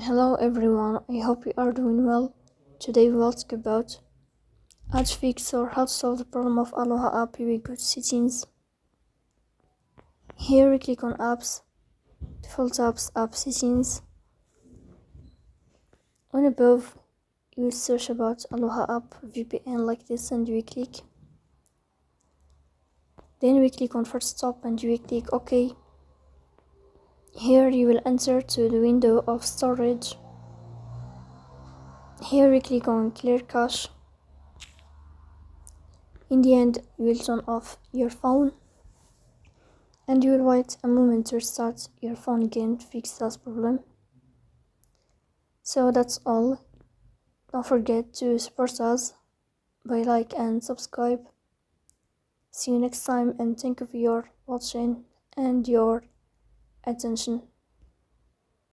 Hello everyone, I hope you are doing well. Today we will talk about how to fix or how to solve the problem of Aloha app with good settings. Here we click on apps, default apps, app settings. On above you will search about Aloha app VPN like this and we click. Then we click on first stop and we click OK. Here you will enter to the window of storage. Here we click on clear cache. In the end, you will turn off your phone and you will wait a moment to restart your phone again to fix that problem. So that's all. Don't forget to support us by like and subscribe. See you next time and thank you for your watching and your attention.